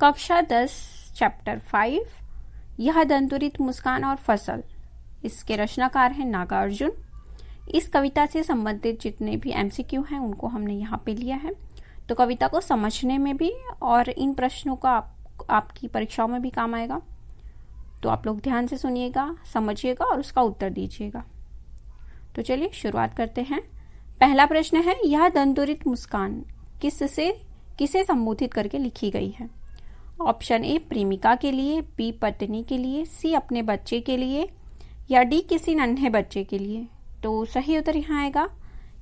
कक्षा 10 चैप्टर 5 यह दंतुरित मुस्कान और फसल। इसके रचनाकार हैं नागार्जुन। इस कविता से संबंधित जितने भी एमसीक्यू हैं उनको हमने यहाँ पे लिया है, तो कविता को समझने में भी और इन प्रश्नों का आपकी परीक्षाओं में भी काम आएगा। तो आप लोग ध्यान से सुनिएगा, समझिएगा और उसका उत्तर दीजिएगा। तो चलिए शुरुआत करते हैं। पहला प्रश्न है, यह दंतुरित मुस्कान किसे संबोधित करके लिखी गई है? ऑप्शन ए प्रेमिका के लिए, बी पत्नी के लिए, सी अपने बच्चे के लिए या डी किसी नन्हे बच्चे के लिए। तो सही उत्तर यहाँ आएगा,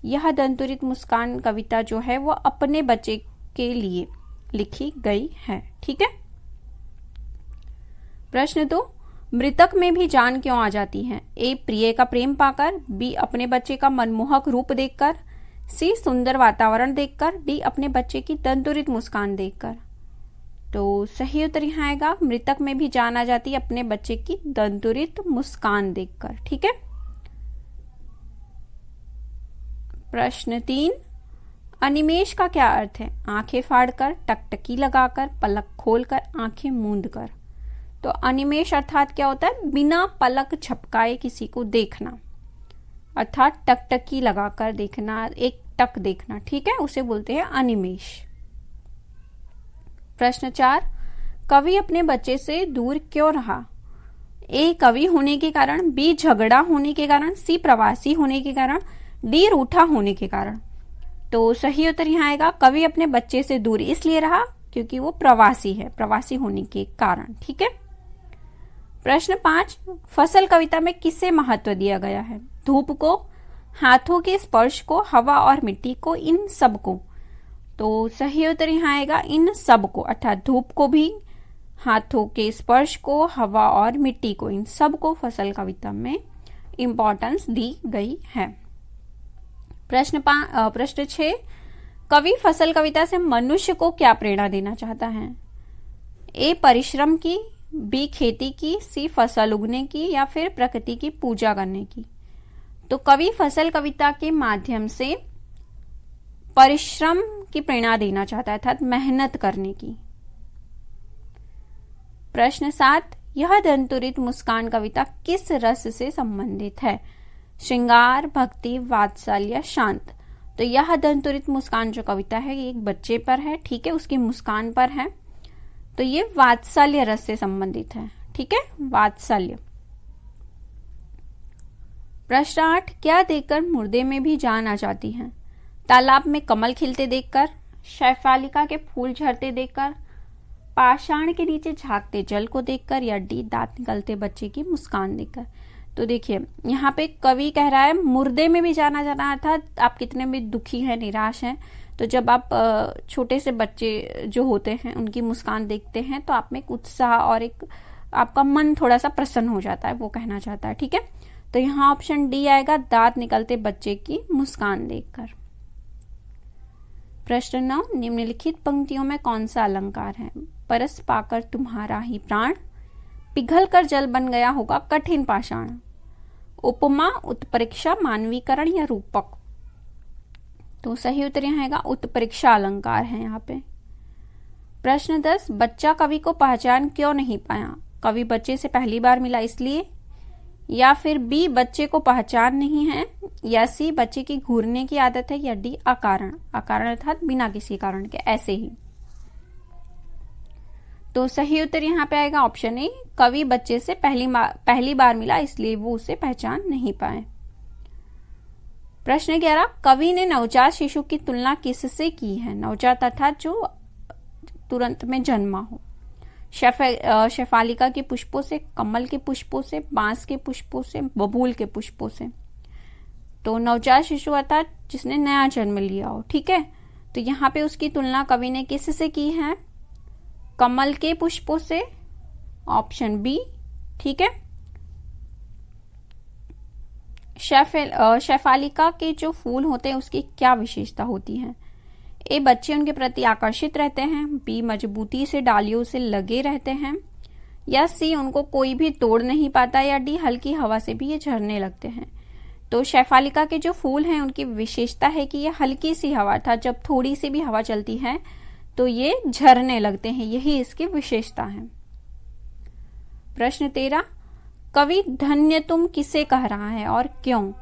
यह दंतुरित मुस्कान कविता जो है वो अपने बच्चे के लिए लिखी गई है। ठीक है। प्रश्न 2, मृतक में भी जान क्यों आ जाती है? ए प्रिय का प्रेम पाकर, बी अपने बच्चे का मनमोहक रूप देखकर, सी सुंदर वातावरण देखकर, डी अपने बच्चे की दंतुरित मुस्कान देखकर। तो सही उत्तर यहाँ आएगा, मृतक में भी जान आ जाती है अपने बच्चे की दंतुरित मुस्कान देखकर। ठीक है। प्रश्न 3, अनिमेष का क्या अर्थ है? आंखें फाड़कर, टकटकी लगाकर, पलक खोलकर, आंखें मूंद कर। तो अनिमेष अर्थात क्या होता है? बिना पलक झपकाए किसी को देखना, अर्थात टकटकी लगाकर देखना, एक टक देखना। ठीक है, उसे बोलते हैं अनिमेष। प्रश्न 4, कवि अपने बच्चे से दूर क्यों रहा? ए कवि होने के कारण, बी झगड़ा होने के कारण, सी प्रवासी होने के कारण, डी रूठा होने के कारण। तो सही उत्तर यहाँ आएगा, कवि अपने बच्चे से दूर इसलिए रहा क्योंकि वो प्रवासी है, प्रवासी होने के कारण। ठीक है। प्रश्न 5, फसल कविता में किसे महत्व दिया गया है? धूप को, हाथों के स्पर्श को, हवा और मिट्टी को, इन सब को। तो सही उत्तर यहाँ आएगा इन सब को, अर्थात धूप को भी, हाथों के स्पर्श को, हवा और मिट्टी को, इन सब को फसल कविता में इंपॉर्टेंस दी गई है। प्रश्न 6, कवि फसल कविता से मनुष्य को क्या प्रेरणा देना चाहता है? ए परिश्रम की, बी खेती की, सी फसल उगने की या फिर प्रकृति की पूजा करने की। तो कवि फसल कविता के माध्यम से परिश्रम की प्रेरणा देना चाहता है, अर्थात मेहनत करने की। प्रश्न 7, यह दंतुरित मुस्कान कविता किस रस से संबंधित है? श्रृंगार, भक्ति, वात्सल्य, शांत। तो यह दंतुरित मुस्कान जो कविता है ये एक बच्चे पर है। ठीक है, उसकी मुस्कान पर है, तो ये वात्सल्य रस से संबंधित है। ठीक है, वात्सल्य। प्रश्न 8, क्या देखकर मुर्दे में भी जान आ जाती है? तालाब में कमल खिलते देखकर, शैफालिका के फूल झरते देखकर, पाषाण के नीचे झांकते जल को देखकर या डी दांत निकलते बच्चे की मुस्कान देखकर। तो देखिए यहाँ पे कवि कह रहा है मुर्दे में भी जाना जाना, अर्थात आप कितने भी दुखी हैं, निराश हैं, तो जब आप छोटे से बच्चे जो होते हैं उनकी मुस्कान देखते हैं तो आप में एक उत्साह और एक आपका मन थोड़ा सा प्रसन्न हो जाता है, वो कहना चाहता है। ठीक है, तो यहाँ ऑप्शन डी आएगा, दांत निकलते बच्चे की मुस्कान देखकर। प्रश्न 9, निम्नलिखित पंक्तियों में कौन सा अलंकार है? परस पाकर तुम्हारा ही प्राण, पिघल कर जल बन गया होगा कठिन पाषाण। उपमा, उत्प्रेक्षा, मानवीकरण या रूपक। तो सही उत्तर यहाँ आएगा उत्प्रेक्षा अलंकार है यहाँ पे। प्रश्न 10, बच्चा कवि को पहचान क्यों नहीं पाया? कवि बच्चे से पहली बार मिला इसलिए, या फिर बी बच्चे को पहचान नहीं है, या सी बच्चे की घूरने की आदत है, या डी अकारण। अकारण अर्थात बिना किसी कारण के, ऐसे ही। तो सही उत्तर यहाँ पे आएगा ऑप्शन ए, कवि बच्चे से पहली बार मिला इसलिए वो उसे पहचान नहीं पाए। प्रश्न 11, कवि ने नवजात शिशु की तुलना किससे की है? नवजात अर्थात जो तुरंत में जन्मा हो। शेफालिका के पुष्पों से, कमल के पुष्पों से, बांस के पुष्पों से, बबूल के पुष्पों से। तो नवजात शिशु अर्थात जिसने नया जन्म लिया हो। ठीक है, तो यहाँ पे उसकी तुलना कवि ने किससे की है? कमल के पुष्पों से, ऑप्शन बी। ठीक है, शेफालिका के जो फूल होते हैं उसकी क्या विशेषता होती है? ए बच्चे उनके प्रति आकर्षित रहते हैं, बी मजबूती से डालियों से लगे रहते हैं, या सी उनको कोई भी तोड़ नहीं पाता, या डी हल्की हवा से भी ये झरने लगते हैं। तो शेफालिका के जो फूल हैं उनकी विशेषता है कि ये हल्की सी हवा, अर्थात जब थोड़ी सी भी हवा चलती है तो ये झरने लगते हैं, यही इसकी विशेषता है। प्रश्न 13, कवि धन्य तुम किसे कह रहा है और क्यों?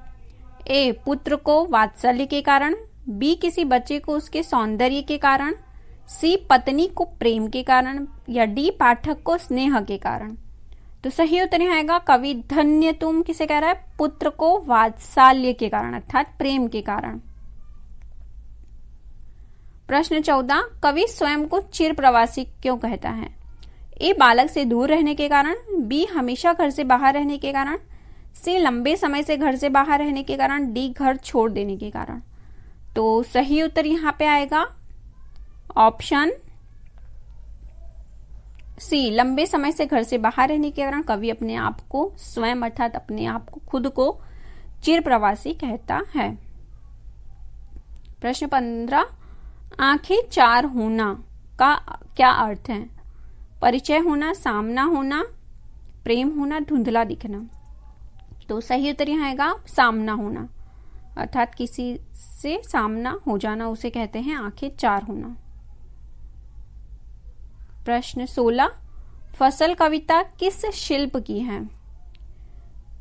ए, पुत्र को वात्सल्य के कारण, बी, किसी बच्चे को उसके सौंदर्य के कारण, सी, पत्नी को प्रेम के कारण, या डी, पाठक को स्नेह के कारण। तो सही उत्तर यहाँ आएगा कवि धन्य तुम किसे कह रहा है? पुत्र को वात्सल्य के कारण अर्थात प्रेम के कारण। प्रश्न 14, कवि स्वयं को चिर प्रवासी क्यों कहता है? ए, बालक से दूर रहने के कारण, बी, हमेशा घर से बाहर रहने के कारण, सी, लंबे समय से घर से बाहर रहने के कारण, डी, घर छोड़ देने के कारण। तो सही उत्तर यहां पे आएगा ऑप्शन सी, लंबे समय से घर से बाहर रहने के कारण कवि अपने आप को स्वयं अर्थात अपने आप को खुद को चिर प्रवासी कहता है। प्रश्न 15, आंखें चार होना का क्या अर्थ है? परिचय होना, सामना होना, प्रेम होना, धुंधला दिखना। तो सही उत्तर यहाँ आएगा सामना होना अर्थात किसी से सामना हो जाना उसे कहते हैं आंखें चार होना। प्रश्न 16, फसल कविता किस शिल्प की है?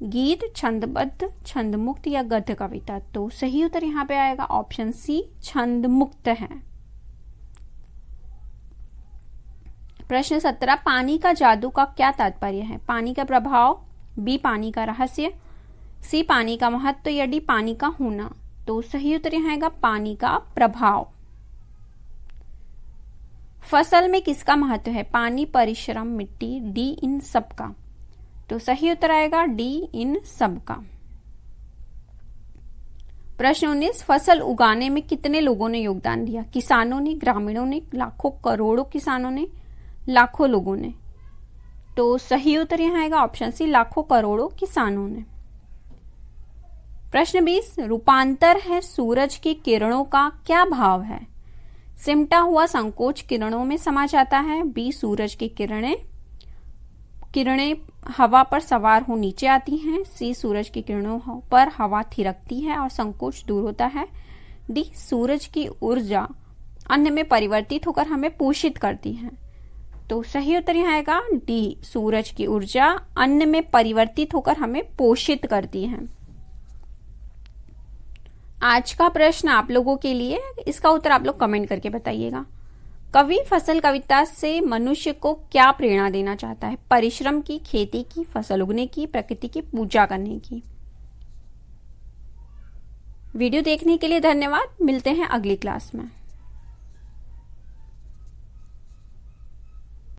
गीत, छंदबद्ध, छंदमुक्त या गद्य कविता। तो सही उत्तर यहाँ पे आएगा ऑप्शन सी, छंदमुक्त है। प्रश्न 17, पानी का जादू का क्या तात्पर्य है? पानी का प्रभाव, बी, पानी का रहस्य, सी, पानी का महत्व, या डी, पानी का होना। तो सही उत्तर यहाँ आएगा पानी का प्रभाव। फसल में किसका महत्व है? पानी, परिश्रम, मिट्टी, डी, इन सब का। तो सही उत्तर आएगा डी, इन सब का। प्रश्न 19, फसल उगाने में कितने लोगों ने योगदान दिया? किसानों ने, ग्रामीणों ने, लाखों करोड़ों किसानों ने, लाखों लोगों ने। तो सही उत्तर यहाँ आएगा ऑप्शन सी, लाखों करोड़ों किसानों ने। प्रश्न 20, रूपांतर है सूरज की किरणों का क्या भाव है? सिमटा हुआ संकोच किरणों में समा जाता है, बी, सूरज की किरणें हवा पर सवार हो नीचे आती हैं, सी, सूरज की किरणों पर हवा थिरकती है और संकोच दूर होता है, डी, सूरज की ऊर्जा अन्न में परिवर्तित होकर हमें पोषित करती है। तो सही उत्तर यहाँ आएगा डी, सूरज की ऊर्जा अन्न में परिवर्तित होकर हमें पोषित करती है। आज का प्रश्न आप लोगों के लिए, इसका उत्तर आप लोग कमेंट करके बताइएगा। कवि फसल कविता से मनुष्य को क्या प्रेरणा देना चाहता है? परिश्रम की, खेती की, फसल उगने की, प्रकृति की पूजा करने की। वीडियो देखने के लिए धन्यवाद। मिलते हैं अगली क्लास में।